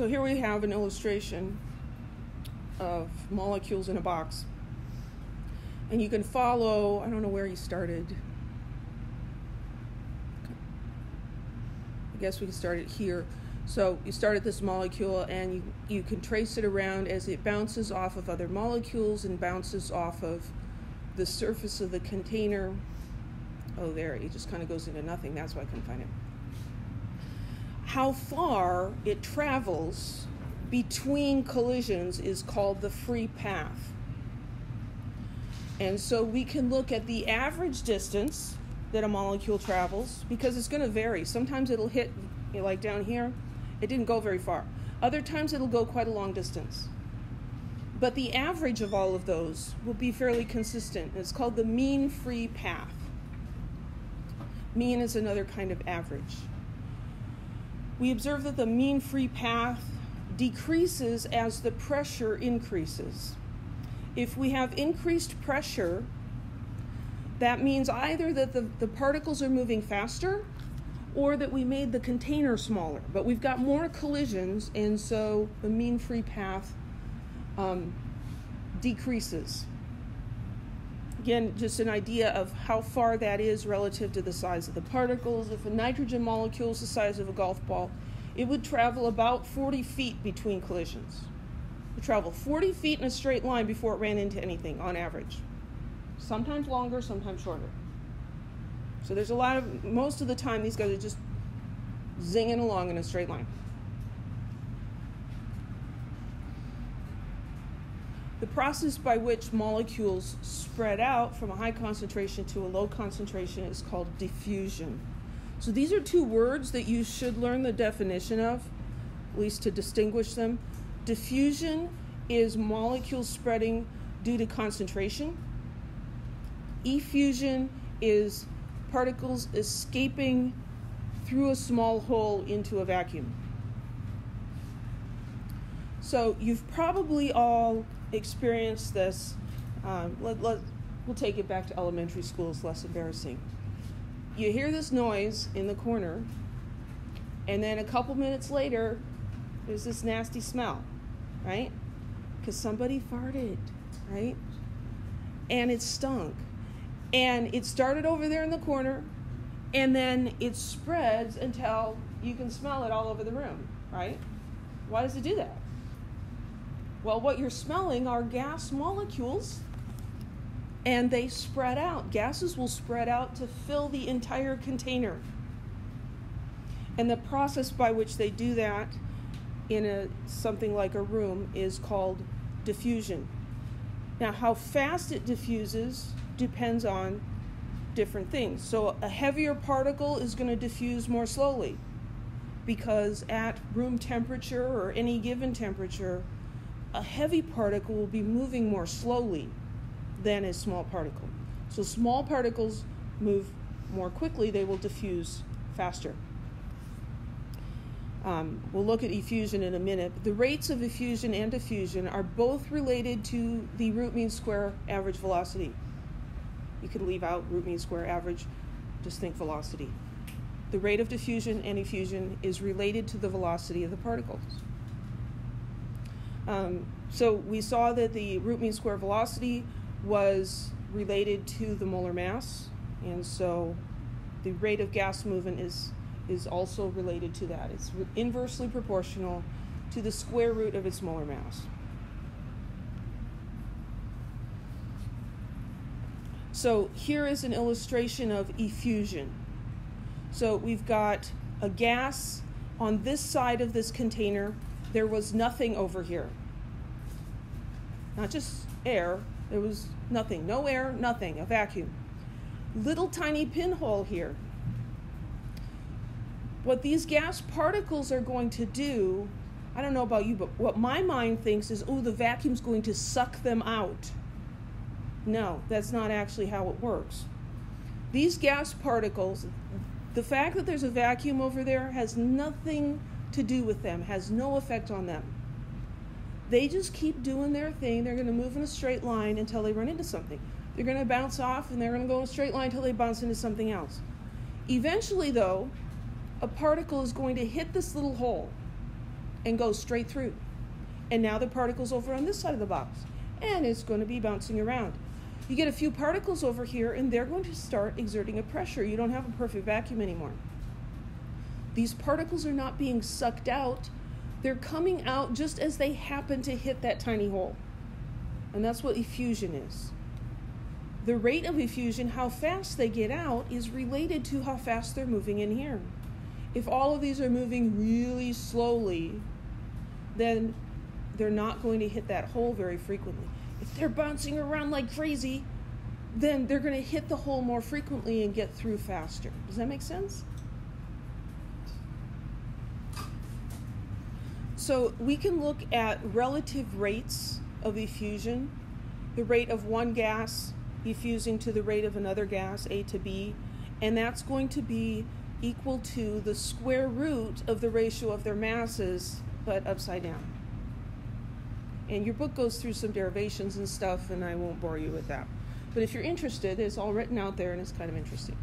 So here we have an illustration of molecules in a box. And you can follow, I don't know where you started. I guess we can start it here. So you start at this molecule and you can trace it around as it bounces off of other molecules and bounces off of the surface of the container. Oh, there, it just kind of goes into nothing. That's why I couldn't find it. How far it travels between collisions is called the free path. And so we can look at the average distance that a molecule travels, because it's going to vary. Sometimes it'll hit, like down here, it didn't go very far. Other times it'll go quite a long distance. But the average of all of those will be fairly consistent. It's called the mean free path. Mean is another kind of average. We observe that the mean free path decreases as the pressure increases. If we have increased pressure, that means either that the particles are moving faster or that we made the container smaller. But we've got more collisions, and so the mean free path decreases. Again, just an idea of how far that is relative to the size of the particles. If a nitrogen molecule is the size of a golf ball, it would travel about 40 feet between collisions. It would travel 40 feet in a straight line before it ran into anything, on average. Sometimes longer, sometimes shorter. So there's most of the time, these guys are just zinging along in a straight line. The process by which molecules spread out from a high concentration to a low concentration is called diffusion. So these are two words that you should learn the definition of, at least to distinguish them. Diffusion is molecules spreading due to concentration. Effusion is particles escaping through a small hole into a vacuum. So you've probably all experienced this. We'll take it back to elementary school. It's less embarrassing. You hear this noise in the corner, and then a couple minutes later, there's this nasty smell, right? Because somebody farted, right? And it stunk. And it started over there in the corner, and then it spreads until you can smell it all over the room, right? Why does it do that? Well, what you're smelling are gas molecules, and they spread out. Gases will spread out to fill the entire container. And the process by which they do that in something like a room is called diffusion. Now, how fast it diffuses depends on different things. So a heavier particle is going to diffuse more slowly, because at room temperature or any given temperature, a heavy particle will be moving more slowly than a small particle. So small particles move more quickly, they will diffuse faster. We'll look at effusion in a minute. The rates of effusion and diffusion are both related to the root mean square average velocity. You can leave out root mean square average, just think velocity. The rate of diffusion and effusion is related to the velocity of the particles. So we saw that the root mean square velocity was related to the molar mass, and so the rate of gas movement is also related to that. It's inversely proportional to the square root of its molar mass. So here is an illustration of effusion. So we've got a gas on this side of this container. There was nothing over here. Not just air, there was nothing. No air, nothing, a vacuum. Little tiny pinhole here. What these gas particles are going to do, I don't know about you, but what my mind thinks is, oh, the vacuum's going to suck them out. No, that's not actually how it works. These gas particles, the fact that there's a vacuum over there has nothing to do with them, has no effect on them. They just keep doing their thing. They're going to move in a straight line until they run into something. They're going to bounce off, and they're going to go in a straight line until they bounce into something else. Eventually, though, a particle is going to hit this little hole. and go straight through. And now the particle's over on this side of the box, and it's going to be bouncing around. You get a few particles over here, and they're going to start exerting a pressure. You don't have a perfect vacuum anymore. These particles are not being sucked out. They're coming out just as they happen to hit that tiny hole. And that's what effusion is. The rate of effusion, how fast they get out, is related to how fast they're moving in here. If all of these are moving really slowly, then they're not going to hit that hole very frequently. If they're bouncing around like crazy, then they're going to hit the hole more frequently and get through faster. Does that make sense? So we can look at relative rates of effusion, the rate of one gas effusing to the rate of another gas, A to B, and that's going to be equal to the square root of the ratio of their masses, but upside down. And your book goes through some derivations and stuff, and I won't bore you with that. But if you're interested, it's all written out there, and it's kind of interesting.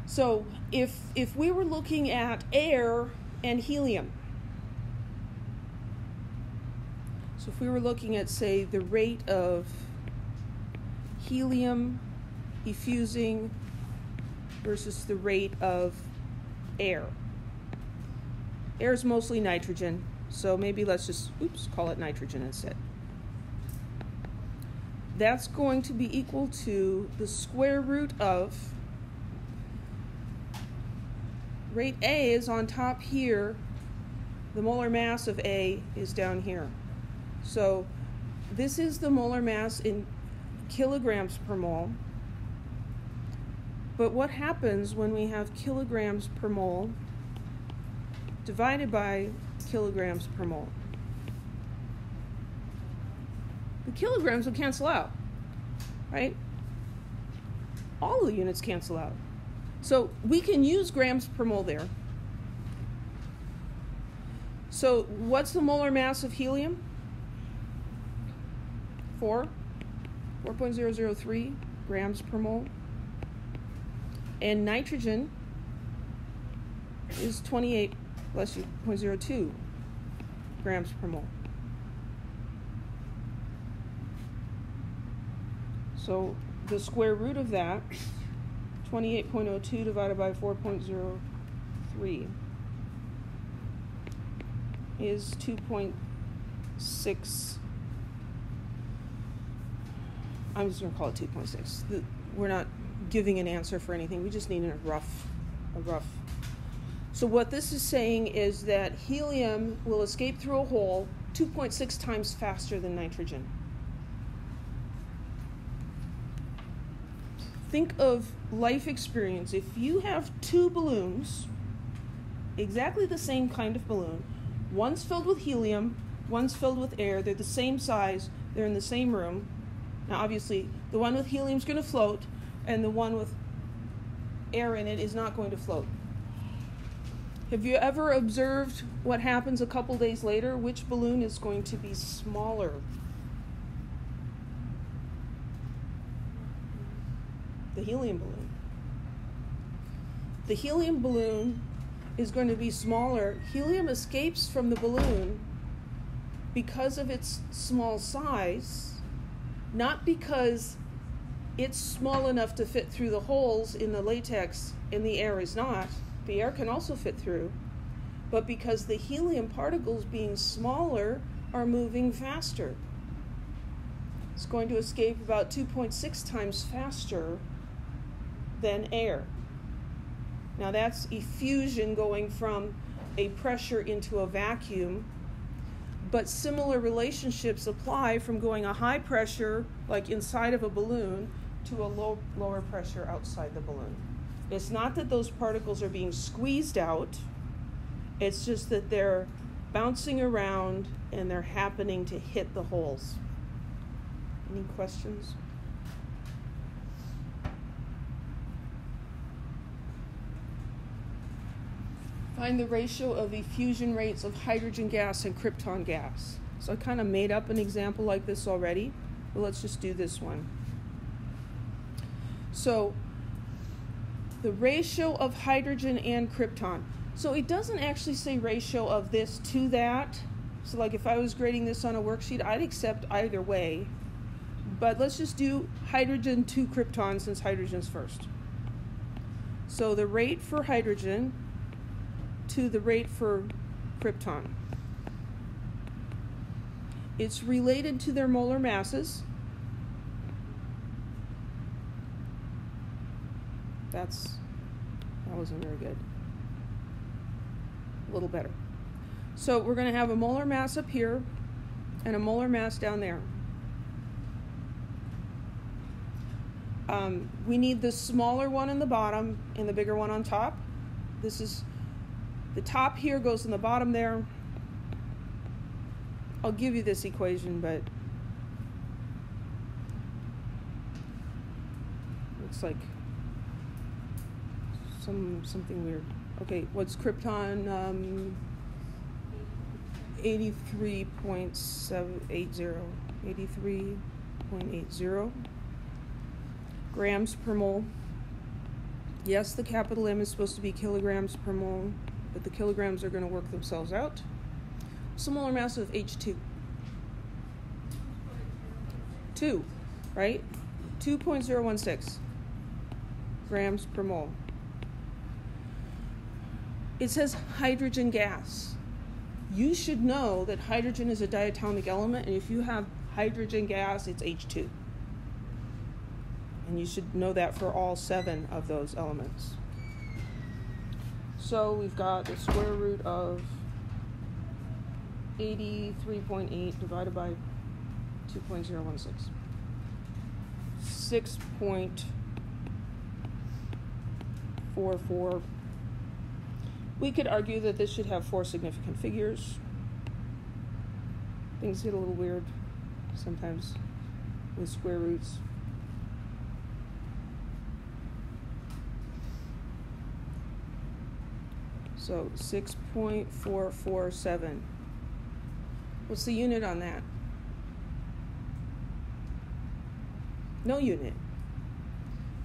So if we were looking at air and helium, so if we were looking at, say, the rate of helium effusing versus the rate of air. Air is mostly nitrogen, so maybe let's just, call it nitrogen instead. That's going to be equal to the square root of, rate A is on top here, the molar mass of A is down here. So this is the molar mass in kilograms per mole. But what happens when we have kilograms per mole divided by kilograms per mole? The kilograms will cancel out, right? All the units cancel out. So we can use grams per mole there. So what's the molar mass of helium? 4.003 grams per mole. And nitrogen is 28.02 grams per mole. So the square root of that, 28.02 divided by 4.03, is 2.6. I'm just going to call it 2.6. We're not giving an answer for anything. We just need a rough. So what this is saying is that helium will escape through a hole 2.6 times faster than nitrogen. Think of life experience. If you have two balloons, exactly the same kind of balloon, one's filled with helium, one's filled with air, they're the same size, they're in the same room. Now obviously the one with helium is going to float, and the one with air in it is not going to float. Have you ever observed what happens a couple days later? Which balloon is going to be smaller? The helium balloon. The helium balloon is going to be smaller. Helium escapes from the balloon because of its small size, not because it's small enough to fit through the holes in the latex and the air is not. The air can also fit through, but because the helium particles, being smaller, are moving faster. It's going to escape about 2.6 times faster than air. Now that's effusion, going from a pressure into a vacuum, but similar relationships apply from going a high pressure, like inside of a balloon, to a lower pressure outside the balloon. It's not that those particles are being squeezed out, it's just that they're bouncing around and they're happening to hit the holes. Any questions? Find the ratio of effusion rates of hydrogen gas and krypton gas. So I kind of made up an example like this already, but let's just do this one. So the ratio of hydrogen and krypton. So it doesn't actually say ratio of this to that. So like if I was grading this on a worksheet, I'd accept either way. But let's just do hydrogen to krypton since hydrogen's first. So the rate for hydrogen to the rate for krypton. It's related to their molar masses. That wasn't very good. A little better. So we're going to have a molar mass up here and a molar mass down there. We need the smaller one in the bottom and the bigger one on top. This is, the top here goes in the bottom there. I'll give you this equation, but looks like something weird. Okay, what's krypton? 83.780. 83.80 grams per mole. Yes, the capital M is supposed to be kilograms per mole, but the kilograms are going to work themselves out. So molar mass of H2. 2, right? 2.016 grams per mole. It says hydrogen gas. You should know that hydrogen is a diatomic element, and if you have hydrogen gas, it's H2. And you should know that for all 7 of those elements. So we've got the square root of 83.8 divided by 2.016. 6.44. We could argue that this should have 4 significant figures. Things get a little weird sometimes with square roots. So 6.447. What's the unit on that? No unit.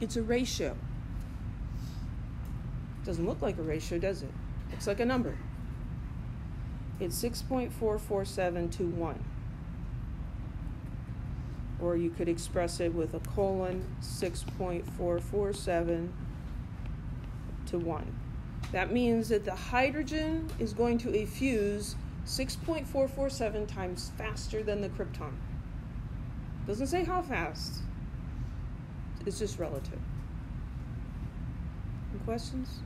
It's a ratio. Doesn't look like a ratio, does it? Looks like a number. It's 6.447 to 1. Or you could express it with a colon, 6.447 to 1. That means that the hydrogen is going to effuse 6.447 times faster than the krypton. Doesn't say how fast. It's just relative. Any questions?